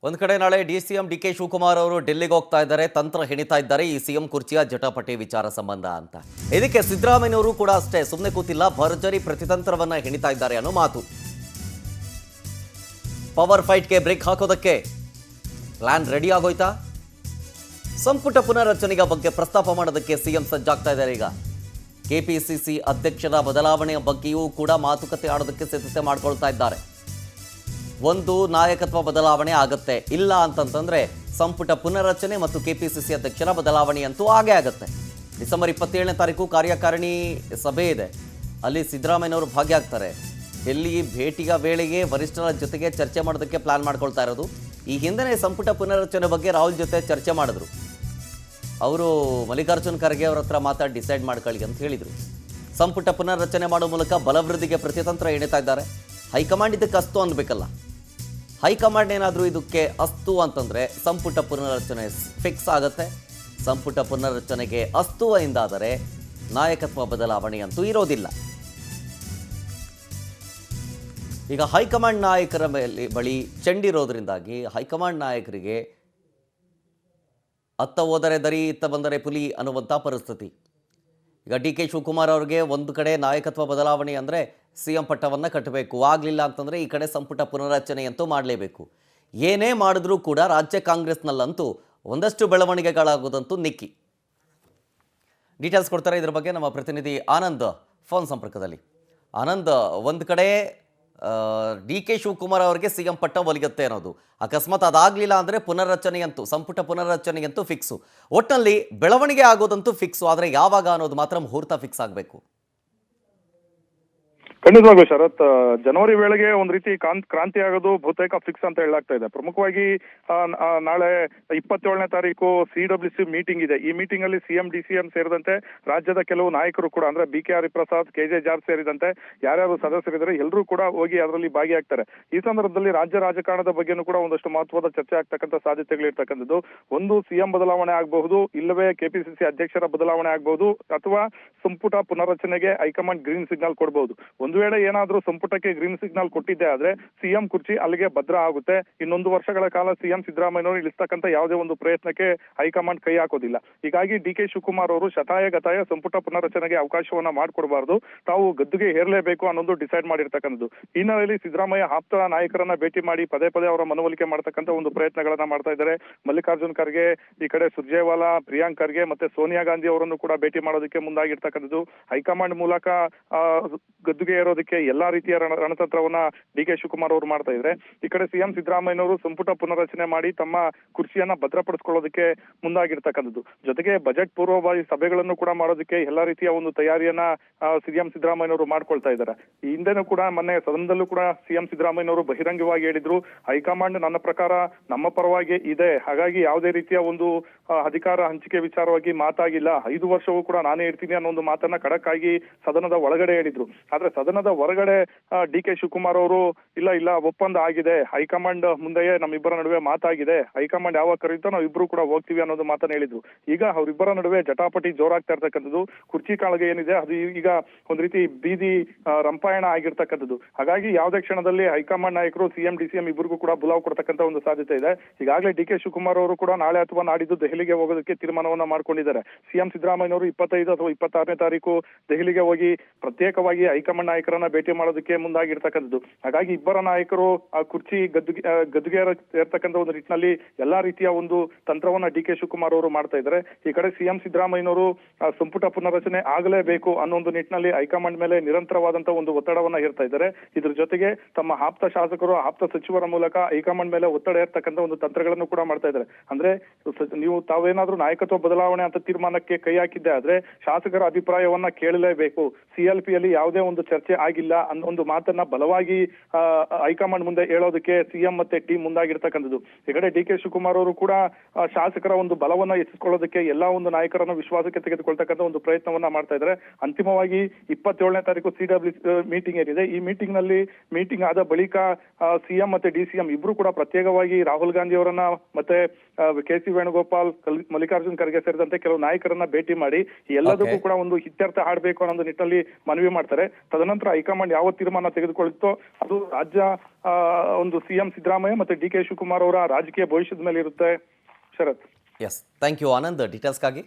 ಒಂದು ಕಡೆ ನಾಳೆ ಡಿಸಿಎಂ ಡಿ ಕೆ ಶಿವಕುಮಾರ್ ಅವರು ಡೆಲ್ಲಿಗೆ ಹೋಗ್ತಾ ಇದ್ದಾರೆ, ತಂತ್ರ ಹೆಣಿತಾ ಇದ್ದಾರೆ ಈ ಸಿಎಂ ಕುರ್ಚಿಯ ಜಟಾಪಟಿ ವಿಚಾರ ಸಂಬಂಧ ಅಂತ. ಇದಕ್ಕೆ ಸಿದ್ದರಾಮಯ್ಯನವರು ಕೂಡ ಅಷ್ಟೇ ಸುಮ್ಮನೆ ಕೂತಿಲ್ಲ, ಭರ್ಜರಿ ಪ್ರತಿತಂತ್ರವನ್ನ ಹೆಣಿತಾ ಇದ್ದಾರೆ ಅನ್ನೋ ಮಾತು. ಪವರ್ ಫೈಟ್ಗೆ ಬ್ರೇಕ್ ಹಾಕೋದಕ್ಕೆ ಪ್ಲಾನ್ ರೆಡಿ ಆಗೋಯ್ತಾ? ಸಂಪುಟ ಪುನರ್ರಚನೆಯ ಬಗ್ಗೆ ಪ್ರಸ್ತಾಪ ಮಾಡೋದಕ್ಕೆ ಸಿಎಂ ಸಜ್ಜಾಗ್ತಾ ಇದ್ದಾರೆ. ಈಗ ಕೆಪಿಸಿಸಿ ಅಧ್ಯಕ್ಷರ ಬದಲಾವಣೆಯ ಬಗ್ಗೆಯೂ ಕೂಡ ಮಾತುಕತೆ ಆಡೋದಕ್ಕೆ ಸಿದ್ಧತೆ ಮಾಡ್ಕೊಳ್ತಾ ಇದ್ದಾರೆ. ಒಂದು ನಾಯಕತ್ವ ಬದಲಾವಣೆ ಆಗತ್ತೆ, ಇಲ್ಲ ಅಂತಂತಂದ್ರೆ ಸಂಪುಟ ಪುನರ್ರಚನೆ ಮತ್ತು ಕೆಪಿಸಿಸಿ ಅಧ್ಯಕ್ಷರ ಬದಲಾವಣೆ ಅಂತೂ ಆಗೇ ಆಗತ್ತೆ. ಡಿಸೆಂಬರ್ 27ನೇ ತಾರೀಕು ಕಾರ್ಯಕಾರಿಣಿ ಸಭೆ ಇದೆ, ಅಲ್ಲಿ ಸಿದ್ದರಾಮಯ್ಯನವರು ಭಾಗಿಯಾಗ್ತಾರೆ. ಡೆಲ್ಲಿ ಭೇಟಿಯ ವೇಳೆಗೆ ವರಿಷ್ಠರ ಜೊತೆಗೆ ಚರ್ಚೆ ಮಾಡೋದಕ್ಕೆ ಪ್ಲಾನ್ ಮಾಡ್ಕೊಳ್ತಾ ಇರೋದು. ಈ ಹಿಂದೆನೇ ಸಂಪುಟ ಪುನರ್ರಚನೆ ಬಗ್ಗೆ ರಾಹುಲ್ ಜೊತೆ ಚರ್ಚೆ ಮಾಡಿದ್ರು. ಅವರು ಮಲ್ಲಿಕಾರ್ಜುನ್ ಖರ್ಗೆ ಅವ್ರ ಹತ್ರ ಮಾತಾಡಿ ಡಿಸೈಡ್ ಮಾಡ್ಕೊಳ್ಳಿ ಅಂತ ಹೇಳಿದರು. ಸಂಪುಟ ಪುನರ್ರಚನೆ ಮಾಡೋ ಮೂಲಕ ಬಲವೃದ್ಧಿಗೆ ಪ್ರತಿತಂತ್ರ ಎಣಿತಾ ಇದ್ದಾರೆ. ಹೈಕಮಾಂಡ್ ಇದಕ್ಕೆ ಅಸ್ತು ಅನ್ಬೇಕಲ್ಲ. ಹೈಕಮಾಂಡ್ ಏನಾದರೂ ಇದಕ್ಕೆ ಅಸ್ತು ಅಂತಂದರೆ ಸಂಪುಟ ಪುನರ್ರಚನೆ ಫಿಕ್ಸ್ ಆಗುತ್ತೆ. ಸಂಪುಟ ಪುನರ್ರಚನೆಗೆ ಅಸ್ತು ಎಂದಾದರೆ ನಾಯಕತ್ವ ಬದಲಾವಣೆ ಅಂತೂ ಇರೋದಿಲ್ಲ. ಈಗ ಹೈಕಮಾಂಡ್ ನಾಯಕರ ಬಳಿ ಚೆಂಡಿರೋದ್ರಿಂದಾಗಿ ಹೈಕಮಾಂಡ್ ನಾಯಕರಿಗೆ ಅತ್ತ ಹೋದರೆ ದರಿ ಇತ್ತ ಬಂದರೆ ಪುಲಿ ಅನ್ನುವಂಥ ಪರಿಸ್ಥಿತಿ. ಈಗ ಡಿ ಕೆ ಶಿವಕುಮಾರ್ ಅವ್ರಿಗೆ ಒಂದು ಕಡೆ ನಾಯಕತ್ವ ಬದಲಾವಣೆ ಅಂದರೆ ಸಿಎಂ ಪಟ್ಟವನ್ನು ಕಟ್ಟಬೇಕು, ಆಗಲಿಲ್ಲ ಅಂತಂದರೆ ಈ ಕಡೆ ಸಂಪುಟ ಪುನರ್ರಚನೆಯಂತೂ ಮಾಡಲೇಬೇಕು. ಏನೇ ಮಾಡಿದ್ರೂ ಕೂಡ ರಾಜ್ಯ ಕಾಂಗ್ರೆಸ್ನಲ್ಲಂತೂ ಒಂದಷ್ಟು ಬೆಳವಣಿಗೆಗಳಾಗೋದಂತೂ ನಿಕ್ಕಿ. ಡೀಟೇಲ್ಸ್ ಕೊಡ್ತಾರೆ ಇದ್ರ ಬಗ್ಗೆ ನಮ್ಮ ಪ್ರತಿನಿಧಿ ಆನಂದ್ ಫೋನ್ ಸಂಪರ್ಕದಲ್ಲಿ. ಆನಂದ್, ಒಂದು ಕಡೆ ಡಿ ಕೆ ಶಿವಕುಮಾರ್ ಅವರಿಗೆ ಸಿಎಂ ಪಟ್ಟ ಒಲಿಯುತ್ತೆ ಅನ್ನೋದು, ಅಕಸ್ಮಾತ್ ಅದಾಗಲಿಲ್ಲ ಅಂದರೆ ಪುನರ್ರಚನೆಯಂತೂ ಸಂಪುಟ ಪುನರ್ರಚನೆಯಂತೂ ಫಿಕ್ಸು. ಒಟ್ಟಿನಲ್ಲಿ ಬೆಳವಣಿಗೆ ಆಗೋದಂತೂ ಫಿಕ್ಸು, ಆದರೆ ಯಾವಾಗ ಅನ್ನೋದು ಮಾತ್ರ ಮುಹೂರ್ತ ಫಿಕ್ಸ್ ಆಗಬೇಕು. ಖಂಡಿತವಾಗ್ಲೂ ಶರತ್, ಜನವರಿ ವೇಳೆಗೆ ಒಂದ್ ರೀತಿ ಕ್ರಾಂತಿ ಆಗೋದು ಬಹುತೇಕ ಫಿಕ್ಸ್ ಅಂತ ಹೇಳಲಾಗ್ತಾ ಇದೆ. ಪ್ರಮುಖವಾಗಿ ನಾಳೆ 27ನೇ ತಾರೀಕು CWC ಮೀಟಿಂಗ್ ಇದೆ. ಈ ಮೀಟಿಂಗ್ ಅಲ್ಲಿ ಸಿಎಂ ಡಿಸಿಎಂ ಸೇರಿದಂತೆ ರಾಜ್ಯದ ಕೆಲವು ನಾಯಕರು ಕೂಡ, ಅಂದ್ರೆ BK ಹರಿಪ್ರಸಾದ್, KJ ಜಾರ್ಜ್ ಸೇರಿದಂತೆ ಯಾರ್ಯಾರು ಸದಸ್ಯರಿದ್ದಾರೆ ಎಲ್ಲರೂ ಕೂಡ ಹೋಗಿ ಅದರಲ್ಲಿ ಭಾಗಿಯಾಗ್ತಾರೆ. ಈ ಸಂದರ್ಭದಲ್ಲಿ ರಾಜ್ಯ ರಾಜಕಾರಣದ ಬಗ್ಗೆನೂ ಕೂಡ ಒಂದಷ್ಟು ಮಹತ್ವದ ಚರ್ಚೆ ಆಗ್ತಕ್ಕಂಥ ಸಾಧ್ಯತೆಗಳಿರ್ತಕ್ಕಂಥದ್ದು. ಒಂದು ಸಿಎಂ ಬದಲಾವಣೆ ಆಗಬಹುದು, ಇಲ್ಲವೇ ಕೆಪಿಸಿಸಿ ಅಧ್ಯಕ್ಷರ ಬದಲಾವಣೆ ಆಗಬಹುದು, ಅಥವಾ ಸಂಪುಟ ಪುನರ್ರಚನೆಗೆ ಹೈಕಮಾಂಡ್ ಗ್ರೀನ್ ಸಿಗ್ನಲ್ ಕೊಡಬಹುದು. ಒಂದು ವೇಳೆ ಏನಾದ್ರೂ ಸಂಪುಟಕ್ಕೆ ಗ್ರೀನ್ ಸಿಗ್ನಲ್ ಕೊಟ್ಟಿದ್ದೆ ಆದ್ರೆ ಸಿಎಂ ಕುರ್ಚಿ ಅಲ್ಲಿಗೆ ಭದ್ರ ಆಗುತ್ತೆ. ಇನ್ನೊಂದು ವರ್ಷಗಳ ಕಾಲ ಸಿಎಂ ಸಿದ್ದರಾಮಯ್ಯನವರು ಇಳಿಸ್ತಕ್ಕಂಥ ಯಾವುದೇ ಒಂದು ಪ್ರಯತ್ನಕ್ಕೆ ಹೈಕಮಾಂಡ್ ಕೈ ಹಾಕೋದಿಲ್ಲ. ಹೀಗಾಗಿ ಡಿ ಕೆ ಶಿವಕುಮಾರ್ ಅವರು ಶತಾಯ ಸಂಪುಟ ಪುನರ್ರಚನೆಗೆ ಅವಕಾಶವನ್ನ ಮಾಡಿಕೊಡಬಾರದು, ತಾವು ಗದ್ದುಗೆ ಹೇರಲೇಬೇಕು ಅನ್ನೋದು ಡಿಸೈಡ್ ಮಾಡಿರ್ತಕ್ಕಂಥದ್ದು. ಈ ಹಿನ್ನೆಲೆಯಲ್ಲಿ ಸಿದ್ದರಾಮಯ್ಯ ಆಪ್ತ ನಾಯಕರನ್ನ ಭೇಟಿ ಮಾಡಿ ಪದೇ ಅವರ ಮನವೊಲಿಕೆ ಮಾಡತಕ್ಕಂಥ ಒಂದು ಪ್ರಯತ್ನಗಳನ್ನ ಮಾಡ್ತಾ ಇದ್ದಾರೆ. ಮಲ್ಲಿಕಾರ್ಜುನ್ ಖರ್ಗೆ, ಈ ಕಡೆ ಸುರ್ಜೇವಾಲಾ, ಪ್ರಿಯಾಂಕ್ ಖರ್ಗೆ ಮತ್ತೆ ಸೋನಿಯಾ ಗಾಂಧಿ ಅವರನ್ನು ಕೂಡ ಭೇಟಿ ಮಾಡೋದಕ್ಕೆ ಮುಂದಾಗಿರ್ತಕ್ಕಂಥದ್ದು. ಹೈಕಮಾಂಡ್ ಮೂಲಕ ಗದ್ದುಗೆ ಏರೋದಕ್ಕೆ ಎಲ್ಲಾ ರೀತಿಯ ರಣತಂತ್ರವನ್ನ ಡಿ ಕೆ ಶಿವಕುಮಾರ್ ಅವರು ಮಾಡ್ತಾ ಇದ್ರೆ, ಈ ಕಡೆ ಸಿಎಂ ಸಿದ್ದರಾಮಯ್ಯನವರು ಸಂಪುಟ ಪುನರ್ರಚನೆ ಮಾಡಿ ತಮ್ಮ ಕುರ್ಚಿಯನ್ನ ಭದ್ರಪಡಿಸಿಕೊಳ್ಳೋದಕ್ಕೆ ಮುಂದಾಗಿರ್ತಕ್ಕಂಥದ್ದು. ಜೊತೆಗೆ ಬಜೆಟ್ ಪೂರ್ವಭಾವಿ ಸಭೆಗಳನ್ನು ಕೂಡ ಮಾಡೋದಕ್ಕೆ ಎಲ್ಲಾ ರೀತಿಯ ಒಂದು ತಯಾರಿಯನ್ನ ಸಿಎಂ ಸಿದ್ದರಾಮಯ್ಯನವರು ಮಾಡ್ಕೊಳ್ತಾ ಇದ್ದಾರೆ. ಈ ಹಿಂದೆನೂ ಕೂಡ ಮೊನ್ನೆ ಸದನದಲ್ಲೂ ಕೂಡ ಸಿಎಂ ಸಿದ್ದರಾಮಯ್ಯನವರು ಬಹಿರಂಗವಾಗಿ ಹೇಳಿದ್ರು, ಹೈಕಮಾಂಡ್ ನನ್ನ ಪ್ರಕಾರ ನಮ್ಮ ಪರವಾಗಿ ಇದೆ, ಹಾಗಾಗಿ ಯಾವುದೇ ರೀತಿಯ ಒಂದು ಅಧಿಕಾರ ಹಂಚಿಕೆ ವಿಚಾರವಾಗಿ ಮಾತಾಗಿಲ್ಲ, 5 ವರ್ಷವೂ ಕೂಡ ನಾನೇ ಇರ್ತೀನಿ ಅನ್ನೋ ಒಂದು ಮಾತನ್ನ ಖಡಕ್ ಆಗಿ ಸದನದ ಒಳಗಡೆ ಹೇಳಿದ್ರು. ಆದ್ರೆ ಸದನದ ಹೊರಗಡೆ ಡಿ ಕೆ ಶಿವಕುಮಾರ್ ಅವರು ಇಲ್ಲ ಒಪ್ಪಂದ ಆಗಿದೆ, ಹೈಕಮಾಂಡ್ ಮುಂದೆಯೇ ನಮ್ಮಿಬ್ಬರ ನಡುವೆ ಮಾತಾಗಿದೆ, ಹೈಕಮಾಂಡ್ ಯಾವಾಗ ಕರೀತೋ ನಾವು ಇಬ್ರು ಕೂಡ ಹೋಗ್ತೀವಿ ಅನ್ನೋದು ಮಾತನ್ನ ಹೇಳಿದ್ರು. ಈಗ ಅವರಿಬ್ಬರ ನಡುವೆ ಜಟಾಪಟಿ ಜೋರಾಗ್ತಾ ಇರ್ತಕ್ಕಂಥದ್ದು. ಕುರ್ಚಿ ಕಾಳಗೆ ಏನಿದೆ ಅದು ಈಗ ಒಂದ್ ರೀತಿ ಬೀದಿ ರಂಪಾಯಣ ಆಗಿರ್ತಕ್ಕಂಥದ್ದು. ಹಾಗಾಗಿ ಯಾವುದೇ ಕ್ಷಣದಲ್ಲಿ ಹೈಕಮಾಂಡ್ ನಾಯಕರು ಸಿಎಂ ಡಿಸಿಎಂ ಇಬ್ಬರಿಗೂ ಕೂಡ ಬುಲಾವ್ ಕೊಡ್ತಕ್ಕಂಥ ಒಂದು ಸಾಧ್ಯತೆ ಇದೆ. ಈಗಾಗಲೇ ಡಿ ಕೆ ಶಿವಕುಮಾರ್ ಅವರು ಕೂಡ ನಾಳೆ ಅಥವಾ ನಾಡಿದ್ದು ದೆಹಲಿಗೆ ಹೋಗೋದಕ್ಕೆ ತೀರ್ಮಾನವನ್ನ ಮಾಡ್ಕೊಂಡಿದ್ದಾರೆ. ಸಿಎಂ ಸಿದ್ದರಾಮಯ್ಯನವರು 25 ಅಥವಾ 26ನೇ ತಾರೀಕು ದೆಹಲಿಗೆ ಹೋಗಿ ಪ್ರತ್ಯೇಕವಾಗಿ ಹೈಕಮಾಂಡ್ ನಾಯಕರನ್ನ ಭೇಟಿ ಮಾಡೋದಕ್ಕೆ ಮುಂದಾಗಿರ್ತಕ್ಕಂಥದ್ದು. ಹಾಗಾಗಿ ಇಬ್ಬರ ನಾಯಕರು ಆ ಕುರ್ಚಿ ಗದ್ದುಗೆ ಇರ್ತಕ್ಕಂಥ ಒಂದು ನಿಟ್ಟಿನಲ್ಲಿ ಎಲ್ಲಾ ರೀತಿಯ ಒಂದು ತಂತ್ರವನ್ನ ಡಿ ಕೆ ಶಿವಕುಮಾರ್ ಅವರು ಮಾಡ್ತಾ ಇದ್ದಾರೆ. ಈ ಕಡೆ ಸಿಎಂ ಸಿದ್ದರಾಮಯ್ಯನವರು ಸಂಪುಟ ಪುನರ್ರಚನೆ ಆಗಲೇಬೇಕು ಅನ್ನೋ ಒಂದು ನಿಟ್ಟಿನಲ್ಲಿ ಹೈಕಮಾಂಡ್ ಮೇಲೆ ನಿರಂತರವಾದಂತಹ ಒಂದು ಒತ್ತಡವನ್ನ ಹೇರ್ತಾ ಇದ್ದಾರೆ. ಇದ್ರ ಜೊತೆಗೆ ತಮ್ಮ ಆಪ್ತ ಶಾಸಕರು, ಆಪ್ತ ಸಚಿವರ ಮೂಲಕ ಹೈಕಮಾಂಡ್ ಮೇಲೆ ಒತ್ತಡ ಇರ್ತಕ್ಕಂಥ ಒಂದು ತಂತ್ರಗಳನ್ನು ಕೂಡ ಮಾಡ್ತಾ ಇದ್ದಾರೆ. ಅಂದ್ರೆ ತಾವೇನಾದ್ರೂ ನಾಯಕತ್ವ ಬದಲಾವಣೆ ಅಂತ ತೀರ್ಮಾನಕ್ಕೆ ಕೈ ಹಾಕಿದ್ದೆ ಆದ್ರೆ ಶಾಸಕರ ಅಭಿಪ್ರಾಯವನ್ನ ಕೇಳಲೇಬೇಕು. CLP ಯಲ್ಲಿ ಯಾವುದೇ ಒಂದು ಚರ್ಚೆ ಆಗಿಲ್ಲ ಅನ್ನೋ ಒಂದು ಮಾತನ್ನ ಬಲವಾಗಿ ಹೈಕಮಾಂಡ್ ಮುಂದೆ ಹೇಳೋದಕ್ಕೆ ಸಿಎಂ ಮತ್ತೆ ಟೀಮ್ ಮುಂದಾಗಿರ್ತಕ್ಕಂಥದ್ದು. ಈ ಕಡೆ ಡಿ ಕೆ ಶಿವಕುಮಾರ್ ಅವರು ಕೂಡ ಶಾಸಕರ ಒಂದು ಬಲವನ್ನ ಹೆಚ್ಚಿಸಿಕೊಳ್ಳೋದಕ್ಕೆ ಎಲ್ಲಾ ಒಂದು ನಾಯಕರನ್ನ ವಿಶ್ವಾಸಕ್ಕೆ ತೆಗೆದುಕೊಳ್ತಕ್ಕಂಥ ಒಂದು ಪ್ರಯತ್ನವನ್ನ ಮಾಡ್ತಾ ಇದ್ದಾರೆ. ಅಂತಿಮವಾಗಿ 27ನೇ ತಾರೀಕು CWC ಮೀಟಿಂಗ್ ಏನಿದೆ, ಈ ಮೀಟಿಂಗ್ ಆದ ಬಳಿಕ ಸಿಎಂ ಮತ್ತೆ DCM ಇಬ್ರು ಕೂಡ ಪ್ರತ್ಯೇಕವಾಗಿ ರಾಹುಲ್ ಗಾಂಧಿ ಅವರನ್ನ ಮತ್ತೆ KC ವೇಣುಗೋಪಾಲ್, ಮಲ್ಲಿಕಾರ್ಜುನ್ ಖರ್ಗೆ ಸೇರಿದಂತೆ ಕೆಲವು ನಾಯಕರನ್ನ ಭೇಟಿ ಮಾಡಿ ಎಲ್ಲದಕ್ಕೂ ಕೂಡ ಒಂದು ಇತ್ಯರ್ಥ ಆಡ್ಬೇಕು ಅನ್ನೋ ನಿಟ್ಟಿನಲ್ಲಿ ಮನವಿ ಮಾಡ್ತಾರೆ. ತದನಂತರ ತದನಂತರ ಹೈಕಮಾಂಡ್ ಯಾವ ತೀರ್ಮಾನ ತೆಗೆದುಕೊಳ್ಳುತ್ತೋ ಅದು ರಾಜ್ಯ ಒಂದು ಸಿಎಂ ಸಿದ್ದರಾಮಯ್ಯ ಮತ್ತೆ ಡಿ ಕೆ ಶಿವಕುಮಾರ್ ಅವರ ರಾಜಕೀಯ ಭವಿಷ್ಯದ ಮೇಲೆ ಇರುತ್ತೆ. Sharath. Yes, thank you Anand ಡೀಟೇಲ್ಸ್ಗಾಗಿ.